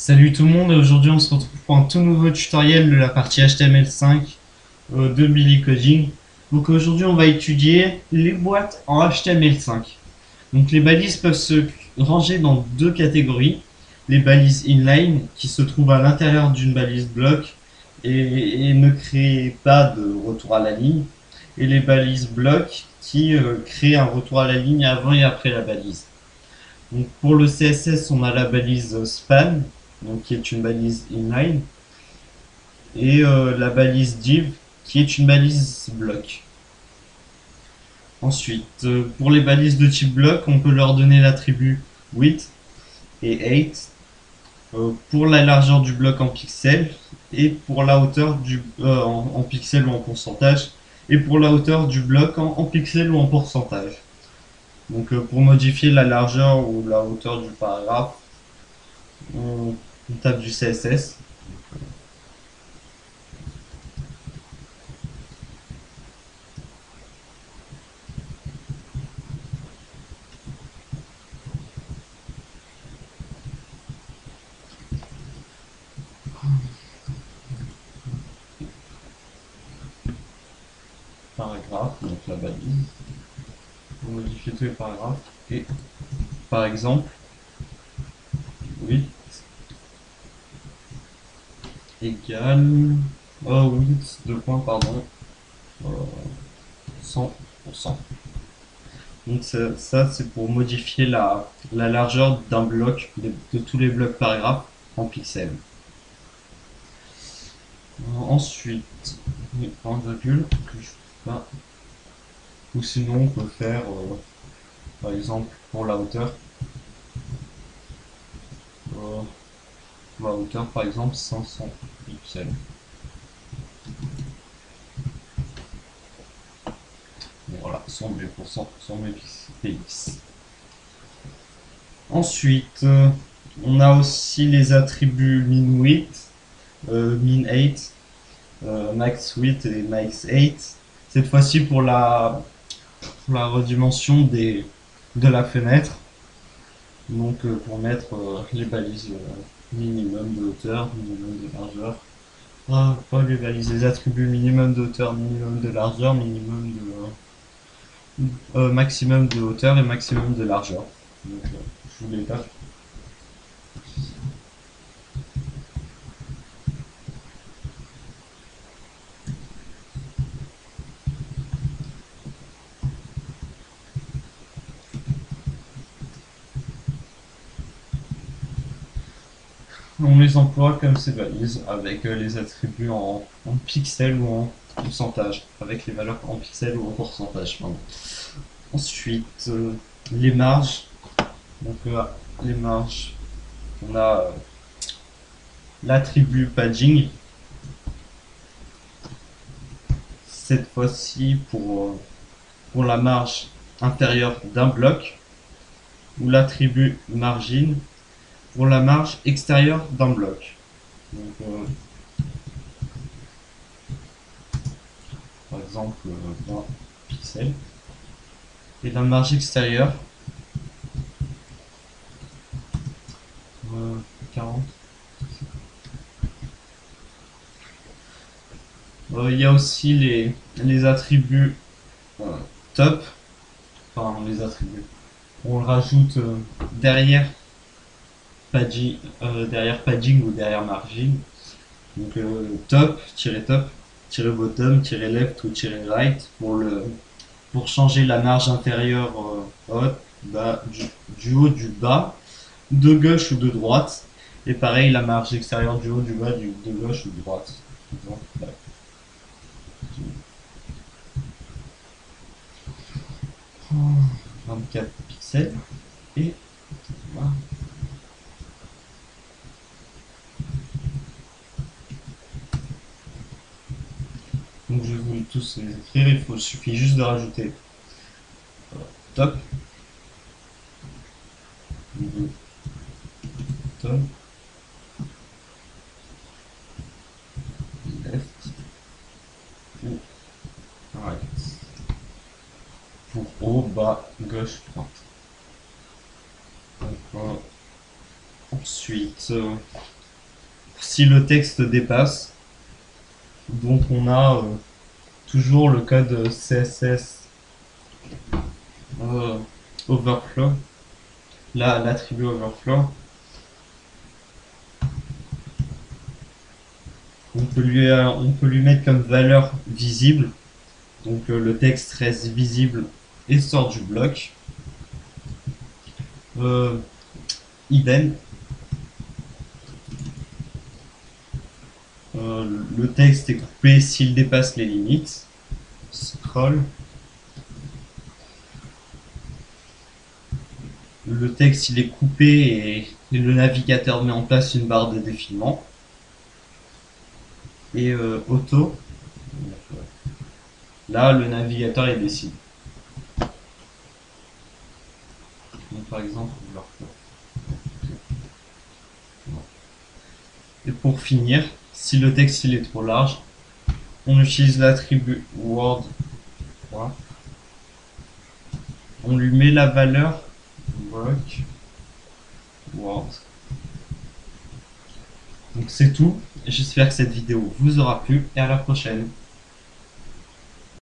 Salut tout le monde, aujourd'hui on se retrouve pour un tout nouveau tutoriel de la partie HTML5 de Billy Coding. Donc aujourd'hui on va étudier les boîtes en HTML5. Donc les balises peuvent se ranger dans deux catégories. Les balises inline qui se trouvent à l'intérieur d'une balise bloc et ne créent pas de retour à la ligne. Et les balises bloc qui créent un retour à la ligne avant et après la balise. Donc pour le CSS, on a la balise span, donc qui est une balise inline, et la balise div, qui est une balise bloc. Ensuite, pour les balises de type bloc, on peut leur donner l'attribut width et height pour la largeur du bloc en pixels et pour la hauteur en pixels ou en pourcentage et pour la hauteur du bloc en pixels ou en pourcentage. Donc pour modifier la largeur ou la hauteur du paragraphe, on tape du CSS. Paragraphe, donc la balise. Vous modifiez tous les paragraphes. Et par exemple, width égale. Oh, width, deux points, pardon. euh, 100%. Donc ça c'est pour modifier la largeur d'un bloc, de tous les blocs paragraphes en pixels. Ensuite, point virgule, que je fais pas. Ou sinon on peut faire, par exemple, pour la hauteur. euh, la hauteur par exemple 500 pixels. Voilà, 100 px. Ensuite, on a aussi les attributs min width, min height, max width et max height. Cette fois-ci pour la redimension de la fenêtre. Donc pour mettre les balises minimum de hauteur, minimum de largeur. Ah, pas les balises, les attributs minimum de hauteur, minimum de largeur, minimum de maximum de hauteur et maximum de largeur. Donc, je vous les passe. On les emploie comme ces balises avec les attributs en pixels ou en pourcentage, avec les valeurs en pixels ou en pourcentage. Pardon. Ensuite, les marges. Donc les marges, on a l'attribut padding. Cette fois-ci pour la marge inférieure d'un bloc, ou l'attribut margin pour la marge extérieure d'un bloc. Donc, par exemple, 20 pixels. Et la marge extérieure, 40. Il y a aussi les attributs top, enfin les attributs. On le rajoute derrière padding ou derrière margin. Donc top, top, bottom, left ou right pour changer la marge inférieure haute, bas, du haut, du bas, de gauche ou de droite. Et pareil, la marge extérieure du haut, du bas, de gauche ou de droite. Donc, 24 pixels. Et voilà. Donc je vais vous tous les écrire, il suffit juste de rajouter top, top, left ou right. Pour haut, bas, gauche, droite. Donc, ensuite, Ensuite, si le texte dépasse, donc on a toujours le code CSS overflow, là l'attribut overflow. On peut lui mettre comme valeur visible, donc le texte reste visible et sort du bloc. Idem. Le texte est coupé s'il dépasse les limites. Scroll. Le texte il est coupé et le navigateur met en place une barre de défilement. Et auto. Là, le navigateur il décide. Donc, par exemple, et pour finir, si le texte il est trop large, on utilise l'attribut word. On lui met la valeur block word. Donc c'est tout. J'espère que cette vidéo vous aura plu et à la prochaine.